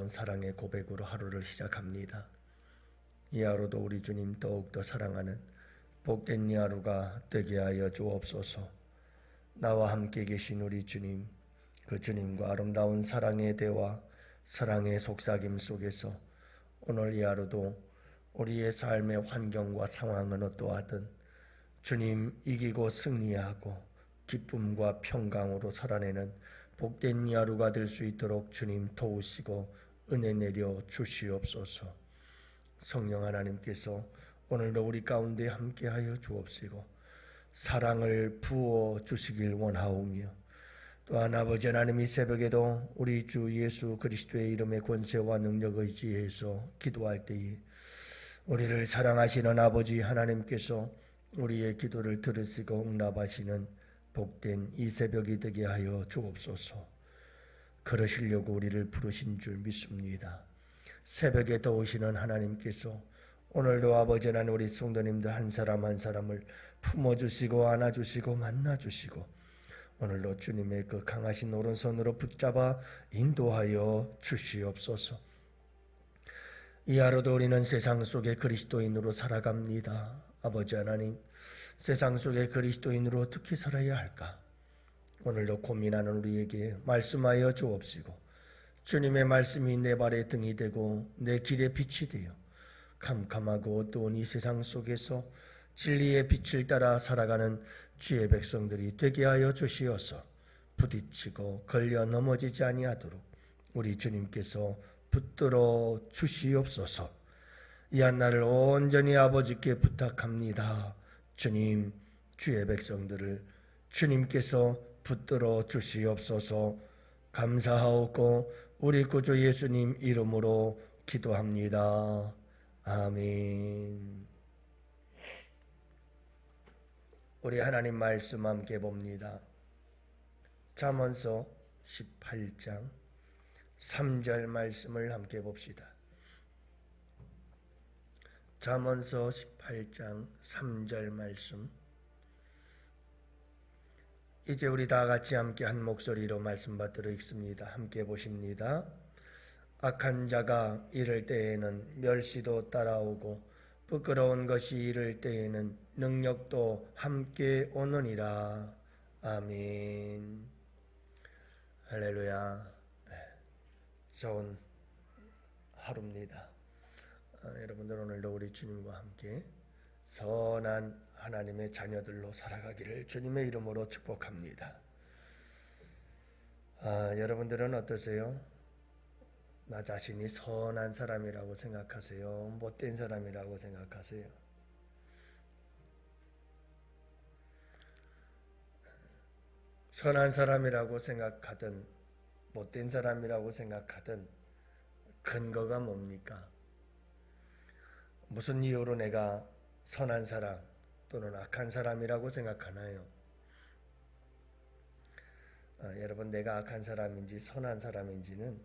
사랑의 고백으로 하루를 시작합니다. 이 하루도 우리 주님 더욱더 사랑하는 복된 이 하루가 되게 하여 주옵소서. 나와 함께 계신 우리 주님, 그 주님과 아름다운 사랑의 대화, 사랑의 속삭임 속에서 오늘 이 하루도 우리의 삶의 환경과 상황은 어떠하든 주님 이기고 승리하고 기쁨과 평강으로 살아내는 복된 이 하루가 될 수 있도록 주님 도우시고 은혜 내려 주시옵소서. 성령 하나님께서 오늘도 우리 가운데 함께하여 주옵시고 사랑을 부어 주시길 원하오며, 또한 아버지 하나님 이 새벽에도 우리 주 예수 그리스도의 이름의 권세와 능력 의지해서 기도할 때에 우리를 사랑하시는 아버지 하나님께서 우리의 기도를 들으시고 응답하시는 복된 이 새벽이 되게 하여 주옵소서. 그러시려고 우리를 부르신 줄 믿습니다. 새벽에 더우시는 하나님께서 오늘도 아버지 하나님 우리 성도님들 한 사람 한 사람을 품어주시고 안아주시고 만나주시고 오늘도 주님의 그 강하신 오른손으로 붙잡아 인도하여 주시옵소서. 이 하루도 우리는 세상 속에 그리스도인으로 살아갑니다. 아버지 하나님, 세상 속에 그리스도인으로 어떻게 살아야 할까? 오늘도 고민하는 우리에게 말씀하여 주옵시고 주님의 말씀이 내 발의 등이 되고 내 길의 빛이 되어 캄캄하고 어두운 이 세상 속에서 진리의 빛을 따라 살아가는 주의 백성들이 되게 하여 주시어서 부딪히고 걸려 넘어지지 아니하도록 우리 주님께서 붙들어 주시옵소서. 이 한날을 온전히 아버지께 부탁합니다. 주님, 주의 백성들을 주님께서 붙들어 주시옵소서. 감사하옵고 우리 구주 예수님 이름으로 기도합니다. 아멘. 우리 하나님 말씀 함께 봅니다. 잠언서 18장 3절 말씀을 함께 봅시다. 잠언서 18장 3절 말씀. 이제 우리 다 같이 함께 한 목소리로 말씀 받들어 읽습니다. 함께 보십니다. 악한 자가 이를 때에는 멸시도 따라오고 부끄러운 것이 이를 때에는 능력도 함께 오느니라. 아멘. 할렐루야. 좋은 하루입니다. 여러분들 오늘도 우리 주님과 함께 선한 하나님의 자녀들로 살아가기를 주님의 이름으로 축복합니다. 여러분들은 어떠세요? 나 자신이 선한 사람이라고 생각하세요? 못된 사람이라고 생각하세요? 선한 사람이라고 생각하든 못된 사람이라고 생각하든 근거가 뭡니까? 무슨 이유로 내가 선한 사람 또는 악한 사람이라고 생각하나요? 여러분, 내가 악한 사람인지 선한 사람인지는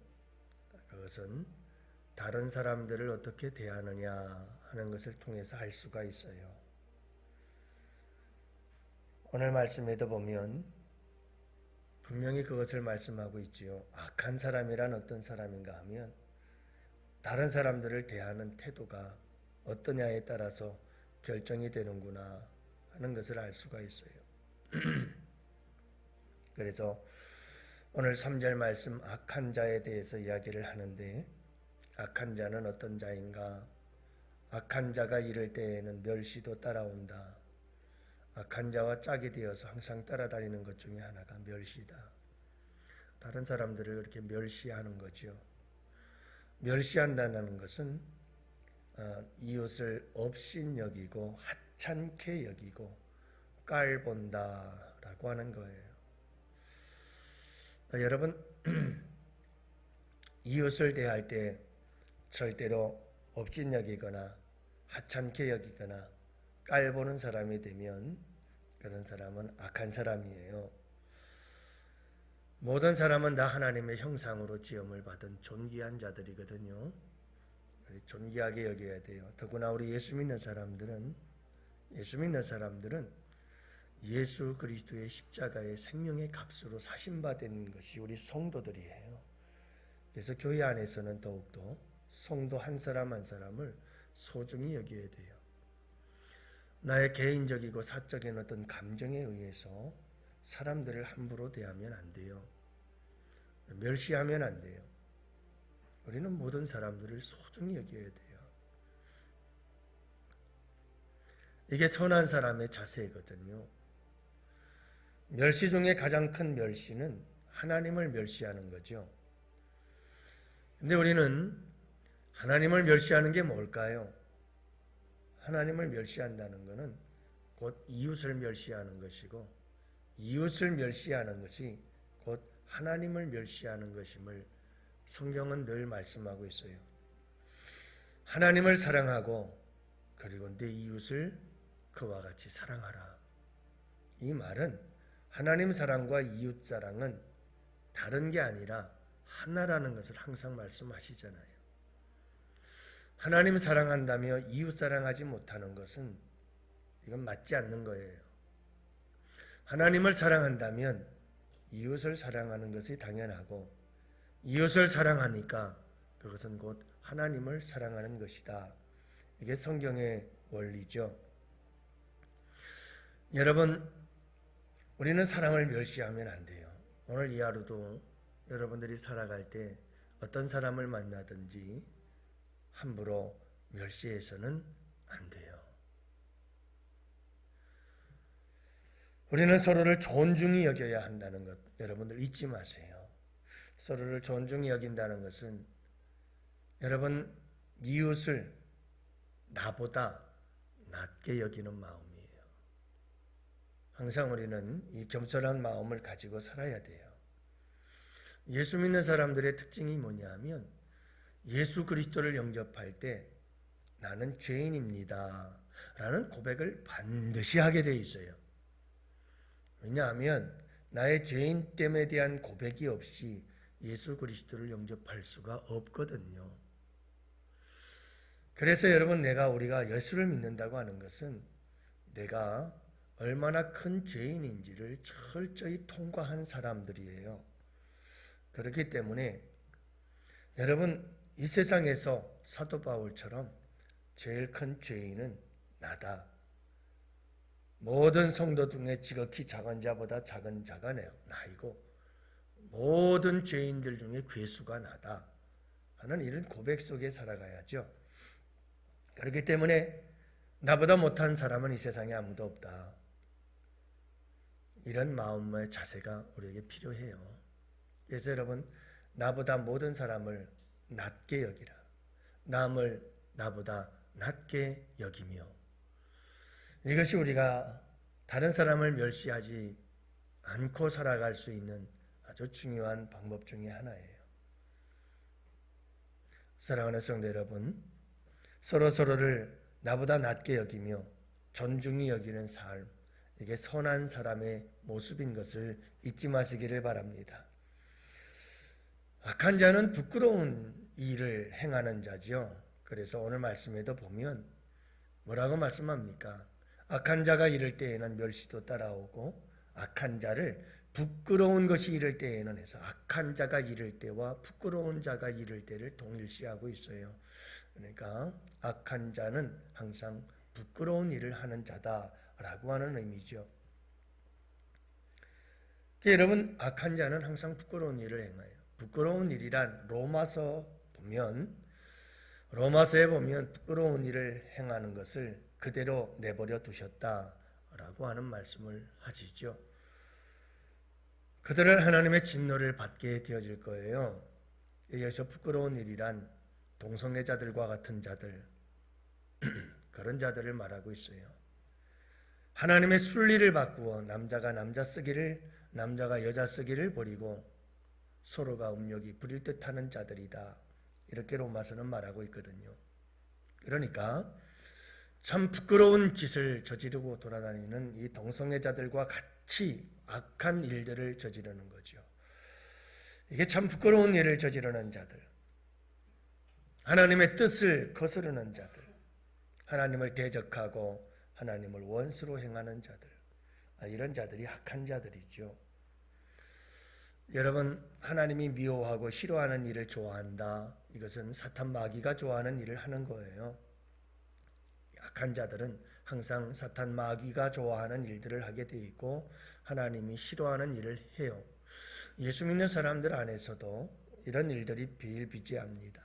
그것은 다른 사람들을 어떻게 대하느냐 하는 것을 통해서 알 수가 있어요. 오늘 말씀에도 보면 분명히 그것을 말씀하고 있지요. 악한 사람이란 어떤 사람인가 하면 다른 사람들을 대하는 태도가 어떠냐에 따라서 결정이 되는구나 하는 것을 알 수가 있어요. 그래서 오늘 3절 말씀 악한 자에 대해서 이야기를 하는데, 악한 자는 어떤 자인가? 악한 자가 이럴 때에는 멸시도 따라온다. 악한 자와 짝이 되어서 항상 따라다니는 것 중에 하나가 멸시다. 다른 사람들을 그렇게 멸시하는 거죠. 멸시한다는 것은 이웃을 업신여기고 하찮게 여기고 깔본다라고 하는 거예요. 여러분, 이웃을 대할 때 절대로 업신여기거나 하찮게 여기거나 깔보는 사람이 되면 그런 사람은 악한 사람이에요. 모든 사람은 다 하나님의 형상으로 지음을 받은 존귀한 자들이거든요. 존귀하게 여겨야 돼요. 더구나 우리 예수 믿는 사람들은 예수 그리스도의 십자가의 생명의 값으로 사신받은 것이 우리 성도들이에요. 그래서 교회 안에서는 더욱더 성도 한 사람 한 사람을 소중히 여겨야 돼요. 나의 개인적이고 사적인 어떤 감정에 의해서 사람들을 함부로 대하면 안 돼요. 멸시하면 안 돼요. 우리는 모든 사람들을 소중히 여겨야 돼요. 이게 선한 사람의 자세거든요. 멸시 중에 가장 큰 멸시는 하나님을 멸시하는 거죠. 근데 우리는 하나님을 멸시하는 게 뭘까요? 하나님을 멸시한다는 것은 곧 이웃을 멸시하는 것이고, 이웃을 멸시하는 것이 곧 하나님을 멸시하는 것임을 성경은 늘 말씀하고 있어요. 하나님을 사랑하고 그리고 내 이웃을 그와 같이 사랑하라. 이 말은 하나님 사랑과 이웃 사랑은 다른 게 아니라 하나라는 것을 항상 말씀하시잖아요. 하나님 사랑한다며 이웃 사랑하지 못하는 것은 이건 맞지 않는 거예요. 하나님을 사랑한다면 이웃을 사랑하는 것이 당연하고, 이웃을 사랑하니까 그것은 곧 하나님을 사랑하는 것이다. 이게 성경의 원리죠. 여러분, 우리는 사랑을 멸시하면 안 돼요. 오늘 이 하루도 여러분들이 살아갈 때 어떤 사람을 만나든지 함부로 멸시해서는 안 돼요. 우리는 서로를 존중히 여겨야 한다는 것, 여러분들 잊지 마세요. 서로를 존중히 여긴다는 것은 여러분 이웃을 나보다 낮게 여기는 마음이에요. 항상 우리는 이 겸손한 마음을 가지고 살아야 돼요. 예수 믿는 사람들의 특징이 뭐냐 하면 예수 그리스도를 영접할 때 나는 죄인입니다 라는 고백을 반드시 하게 돼 있어요. 왜냐하면 나의 죄인됨에 대한 고백이 없이 예수 그리스도를 영접할 수가 없거든요. 그래서 여러분, 우리가 예수를 믿는다고 하는 것은 내가 얼마나 큰 죄인인지를 철저히 통과한 사람들이에요. 그렇기 때문에 여러분, 이 세상에서 사도 바울처럼 제일 큰 죄인은 나다. 모든 성도 중에 지극히 작은 자보다 작은 자가 나이고 모든 죄인들 중에 괴수가 나다 하는 이런 고백 속에 살아가야죠. 그렇기 때문에 나보다 못한 사람은 이 세상에 아무도 없다. 이런 마음의 자세가 우리에게 필요해요. 그래서 여러분, 나보다 모든 사람을 낮게 여기라. 남을 나보다 낮게 여기며, 이것이 우리가 다른 사람을 멸시하지 않고 살아갈 수 있는 아주 중요한 방법 중에 하나예요. 사랑하는 성도 여러분, 서로를 나보다 낮게 여기며 존중히 여기는 삶, 이게 선한 사람의 모습인 것을 잊지 마시기를 바랍니다. 악한 자는 부끄러운 일을 행하는 자죠. 그래서 오늘 말씀에도 보면 뭐라고 말씀합니까? 악한 자가 이를 때에는 멸시도 따라오고 악한 자를 부끄러운 것이 이를 때에는 해서 악한 자가 이를 때와 부끄러운 자가 이를 때를 동일시하고 있어요. 그러니까 악한 자는 항상 부끄러운 일을 하는 자다라고 하는 의미죠. 여러분, 악한 자는 항상 부끄러운 일을 행해요. 부끄러운 일이란 로마서에 보면 부끄러운 일을 행하는 것을 그대로 내버려 두셨다라고 하는 말씀을 하시죠. 그들은 하나님의 진노를 받게 되어질 거예요. 여기서 부끄러운 일이란 동성애자들과 같은 자들, 그런 자들을 말하고 있어요. 하나님의 순리를 바꾸어 남자가 남자 쓰기를, 남자가 여자 쓰기를 버리고 서로가 음욕이 부릴 듯하는 자들이다. 이렇게 로마서는 말하고 있거든요. 그러니까 참 부끄러운 짓을 저지르고 돌아다니는 이 동성애자들과 같이 악한 일들을 저지르는 거죠. 이게 참 부끄러운 일을 저지르는 자들, 하나님의 뜻을 거스르는 자들, 하나님을 대적하고 하나님을 원수로 행하는 자들, 이런 자들이 악한 자들이죠. 여러분, 하나님이 미워하고 싫어하는 일을 좋아한다. 이것은 사탄 마귀가 좋아하는 일을 하는 거예요. 악한 자들은 항상 사탄 마귀가 좋아하는 일들을 하게 되어 있고 하나님이 싫어하는 일을 해요. 예수 믿는 사람들 안에서도 이런 일들이 비일비재합니다.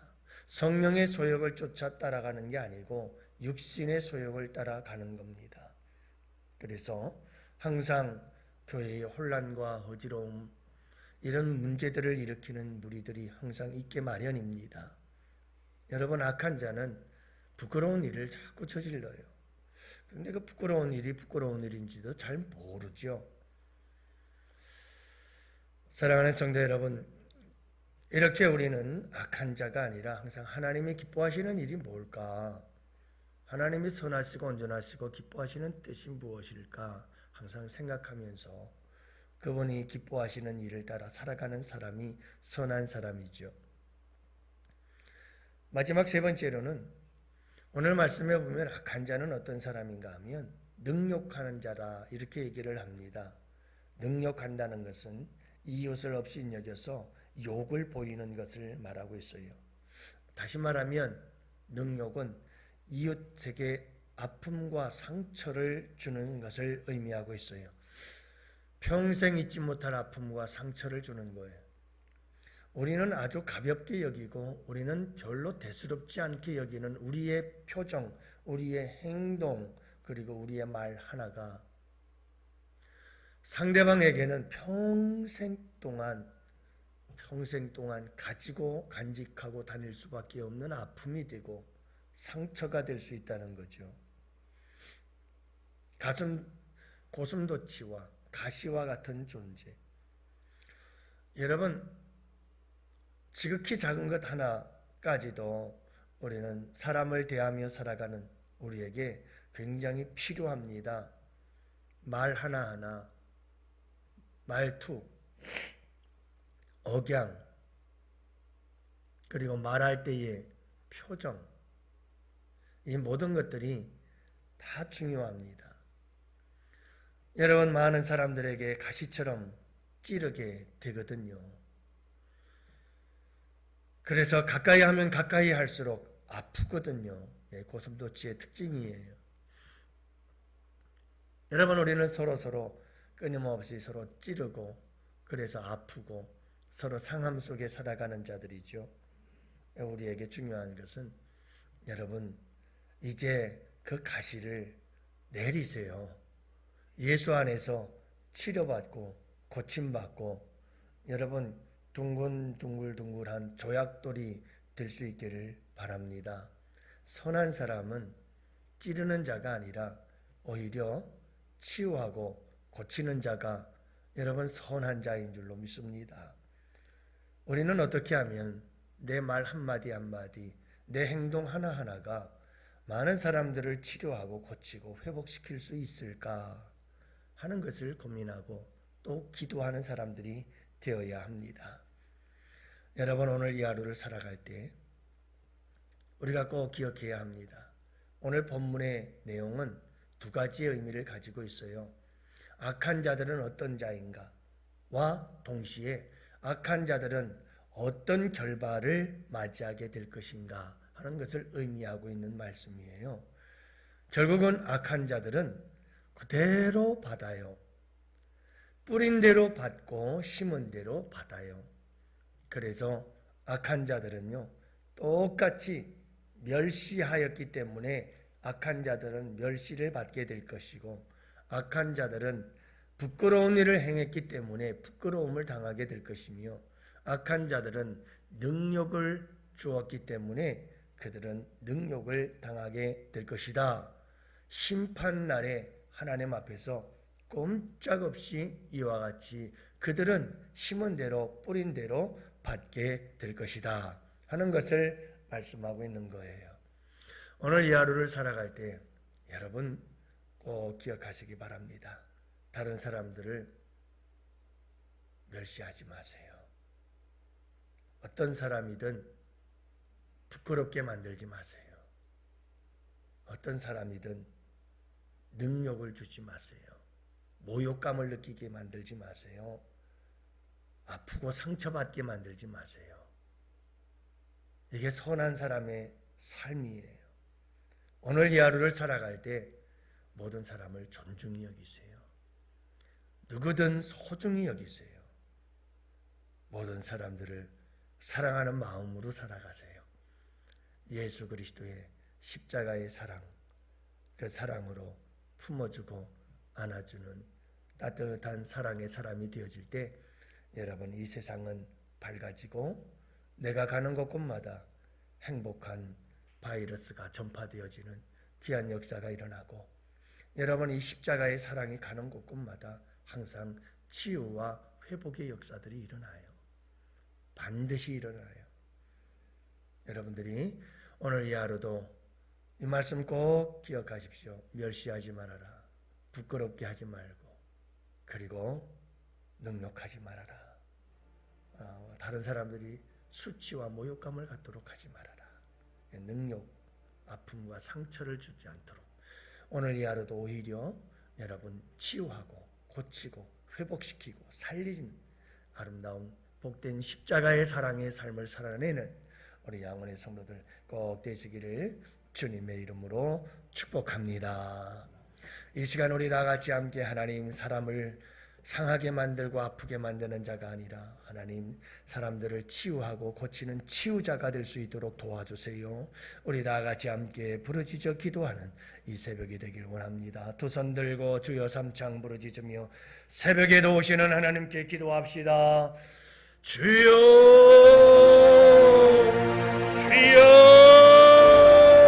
성령의 소욕을 쫓아 따라가는 게 아니고 육신의 소욕을 따라가는 겁니다. 그래서 항상 교회의 혼란과 어지러움, 이런 문제들을 일으키는 무리들이 항상 있게 마련입니다. 여러분, 악한 자는 부끄러운 일을 자꾸 저질러요. 그런데 그 부끄러운 일이 부끄러운 일인지도 잘 모르죠. 사랑하는 성도 여러분, 이렇게 우리는 악한 자가 아니라 항상 하나님이 기뻐하시는 일이 뭘까? 하나님이 선하시고 온전하시고 기뻐하시는 뜻이 무엇일까? 항상 생각하면서 그분이 기뻐하시는 일을 따라 살아가는 사람이 선한 사람이죠. 마지막 세 번째로는 오늘 말씀에 보면 악한 자는 어떤 사람인가 하면 능욕하는 자라 이렇게 얘기를 합니다. 능욕한다는 것은 이웃을 없이 여겨서 욕을 보이는 것을 말하고 있어요. 다시 말하면 능욕은 이웃에게 아픔과 상처를 주는 것을 의미하고 있어요. 평생 잊지 못할 아픔과 상처를 주는 거예요. 우리는 아주 가볍게 여기고 우리는 별로 대수롭지 않게 여기는 우리의 표정, 우리의 행동, 그리고 우리의 말 하나가 상대방에게는 평생 동안 가지고 간직하고 다닐 수밖에 없는 아픔이 되고 상처가 될 수 있다는 거죠. 고슴도치와 가시와 같은 존재. 여러분, 지극히 작은 것 하나까지도 우리는 사람을 대하며 살아가는 우리에게 굉장히 필요합니다. 말 하나하나, 말투, 억양, 그리고 말할 때의 표정, 이 모든 것들이 다 중요합니다. 여러분, 많은 사람들에게 가시처럼 찌르게 되거든요. 그래서 가까이 하면 가까이 할수록 아프거든요. 고슴도치의 특징이에요. 여러분, 우리는 서로 끊임없이 서로 찌르고 그래서 아프고 서로 상함 속에 살아가는 자들이죠. 우리에게 중요한 것은 여러분, 이제 그 가시를 내리세요. 예수 안에서 치료받고 고침받고 여러분 둥글둥글한 조약돌이 될 수 있기를 바랍니다. 선한 사람은 찌르는 자가 아니라 오히려 치유하고 고치는 자가 여러분 선한 자인 줄로 믿습니다. 우리는 어떻게 하면 내 말 한마디 한마디, 내 행동 하나하나가 많은 사람들을 치료하고 고치고 회복시킬 수 있을까 하는 것을 고민하고 또 기도하는 사람들이 되어야 합니다. 여러분, 오늘 이 하루를 살아갈 때 우리가 꼭 기억해야 합니다. 오늘 본문의 내용은 두 가지의 의미를 가지고 있어요. 악한 자들은 어떤 자인가? 와 동시에 악한 자들은 어떤 결과를 맞이하게 될 것인가 하는 것을 의미하고 있는 말씀이에요. 결국은 악한 자들은 그대로 받아요. 뿌린 대로 받고 심은 대로 받아요. 그래서 악한 자들은요, 똑같이 멸시하였기 때문에 악한 자들은 멸시를 받게 될 것이고, 악한 자들은 부끄러운 일을 행했기 때문에 부끄러움을 당하게 될 것이며, 악한 자들은 능욕을 주었기 때문에 그들은 능욕을 당하게 될 것이다. 심판날에 하나님 앞에서 꼼짝없이 이와 같이 그들은 심은 대로 뿌린 대로 받게 될 것이다 하는 것을 말씀하고 있는 거예요. 오늘 이 하루를 살아갈 때 여러분 꼭 기억하시기 바랍니다. 다른 사람들을 멸시하지 마세요. 어떤 사람이든 부끄럽게 만들지 마세요. 어떤 사람이든 능욕을 주지 마세요. 모욕감을 느끼게 만들지 마세요. 아프고 상처받게 만들지 마세요. 이게 선한 사람의 삶이에요. 오늘 이 하루를 살아갈 때 모든 사람을 존중히 여기세요. 누구든 소중히 여기세요. 모든 사람들을 사랑하는 마음으로 살아가세요. 예수 그리스도의 십자가의 사랑, 그 사랑으로 품어주고 안아주는 따뜻한 사랑의 사람이 되어질 때 여러분, 이 세상은 밝아지고 내가 가는 곳곳마다 행복한 바이러스가 전파되어지는 귀한 역사가 일어나고, 여러분, 이 십자가의 사랑이 가는 곳곳마다 항상 치유와 회복의 역사들이 일어나요. 반드시 일어나요. 여러분들이 오늘 이 하루도 이 말씀 꼭 기억하십시오. 멸시하지 말아라. 부끄럽게 하지 말고, 그리고 능욕하지 말아라. 다른 사람들이 수치와 모욕감을 갖도록 하지 말아라. 능욕, 아픔과 상처를 주지 않도록 오늘 이 하루도 오히려 여러분 치유하고 고치고 회복시키고 살리는 아름다운 복된 십자가의 사랑의 삶을 살아내는 우리 양원의 성도들 꼭 되시기를 주님의 이름으로 축복합니다. 이 시간 우리 다 같이 함께 하나님, 사람을 상하게 만들고 아프게 만드는 자가 아니라 하나님, 사람들을 치유하고 고치는 치유자가 될 수 있도록 도와주세요. 우리 다 같이 함께 부르짖어 기도하는 이 새벽이 되길 원합니다. 두 손 들고 주여 삼창 부르짖으며 새벽에도 오시는 하나님께 기도합시다. 주여, 주여.